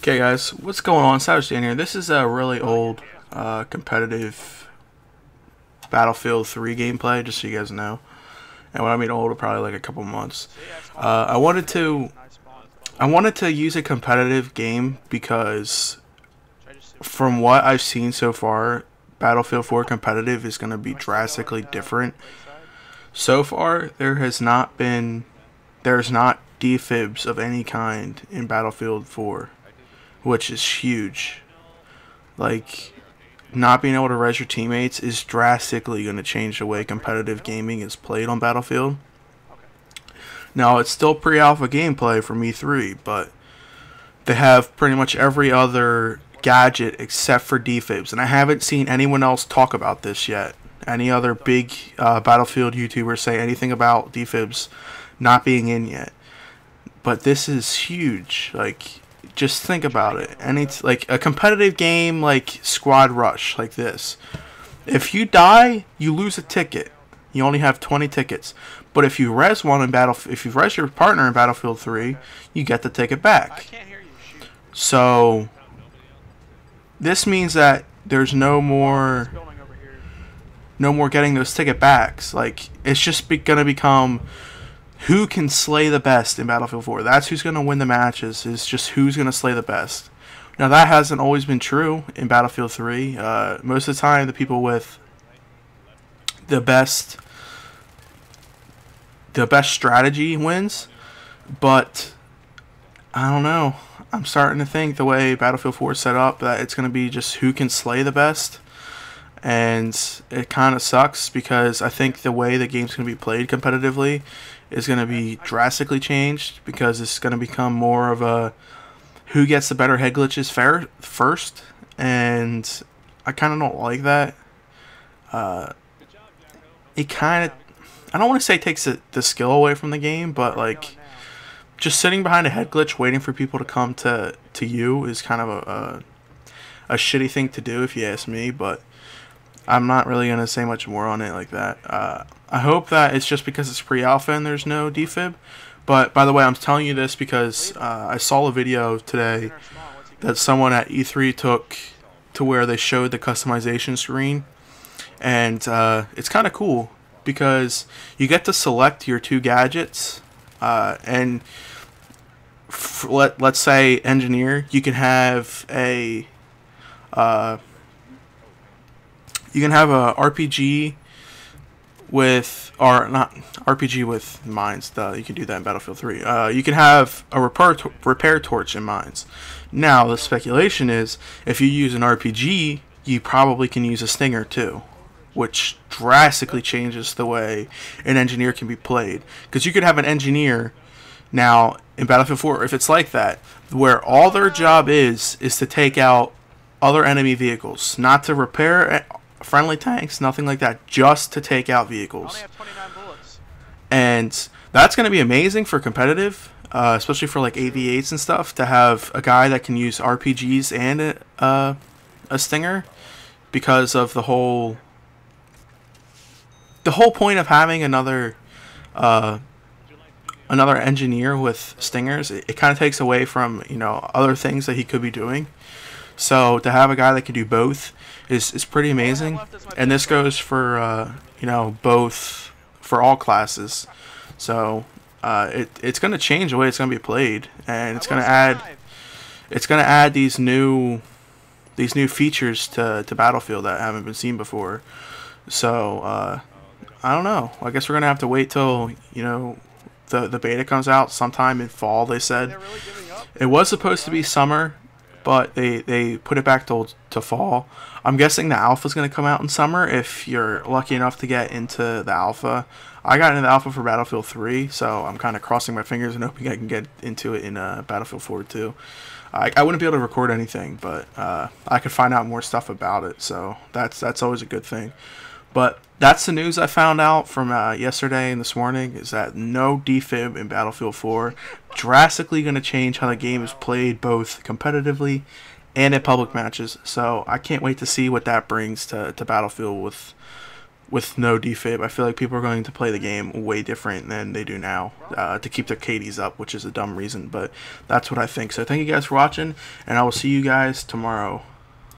Okay guys, what's going on? Savage Dan here. This is a really old competitive Battlefield 3 gameplay, just so you guys know. And when I mean old, probably like a couple months. I wanted to use a competitive game because from what I've seen so far, Battlefield 4 competitive is going to be drastically different. So far, there's not defibs of any kind in Battlefield 4, which is huge. Like, not being able to res your teammates is drastically going to change the way competitive gaming is played on Battlefield. Now, it's still pre-alpha gameplay from E3, but they have pretty much every other gadget except for defibs, and I haven't seen anyone else talk about this yet. Any other big Battlefield YouTubers say anything about defibs not being in yet. But this is huge. Like, just think about it. And it's like a competitive game like Squad Rush, like this. If you die, you lose a ticket. You only have 20 tickets. But if you res if you res your partner in Battlefield 3, you get the ticket back. So this means that there's no more getting those ticket backs. Like, it's just gonna become who can slay the best in Battlefield 4. That's who's going to win the matches, is just who's going to slay the best. Now, that hasn't always been true in Battlefield 3. Most of the time, the people with the best strategy wins. But, I don't know. I'm starting to think the way Battlefield 4 is set up, that it's going to be just who can slay the best. And it kind of sucks because I think the way the game's going to be played competitively is going to be drastically changed, because it's going to become more of a who gets the better head glitches first, and I kind of don't like that. It kind of, I don't want to say it takes the skill away from the game, but like just sitting behind a head glitch waiting for people to come to you is kind of a shitty thing to do, if you ask me. But I'm not really going to say much more on it like that. I hope that it's just because it's pre-alpha and there's no defib. But, by the way, I'm telling you this because I saw a video today that someone at E3 took to where they showed the customization screen. And it's kind of cool because you get to select your two gadgets. And let's say engineer, you can have a RPG with, or not RPG with mines. You can do that in Battlefield 3. You can have a repair torch in mines. Now, the speculation is, if you use an RPG, you probably can use a stinger too, which drastically changes the way an engineer can be played. Because you could have an engineer now in Battlefield 4, if it's like that, where all their job is to take out other enemy vehicles, not to repair friendly tanks, nothing like that, just to take out vehicles. I only have 29 bullets. And that's going to be amazing for competitive, especially for like AV8s and stuff, to have a guy that can use RPGs and a stinger, because of the whole point of having another engineer with stingers. It kind of takes away from, you know, other things that he could be doing. So to have a guy that can do both is pretty amazing, and this goes for you know, both, for all classes. So it's going to change the way it's going to be played, and it's going to add these new features to Battlefield that haven't been seen before. So I don't know. I guess we're going to have to wait till, you know, the beta comes out sometime in fall. They said it was supposed to be summer, but they put it back to fall. I'm guessing the alpha is going to come out in summer if you're lucky enough to get into the alpha. I got into the alpha for Battlefield 3, so I'm kind of crossing my fingers and hoping I can get into it in Battlefield 4 too. I wouldn't be able to record anything, but I could find out more stuff about it, so that's always a good thing. But that's the news I found out from yesterday and this morning, is that no defib in Battlefield 4. Drastically going to change how the game is played, both competitively and in public matches. So I can't wait to see what that brings to Battlefield with no defib. I feel like people are going to play the game way different than they do now to keep their KDs up, which is a dumb reason, but that's what I think. So thank you guys for watching, and I will see you guys tomorrow.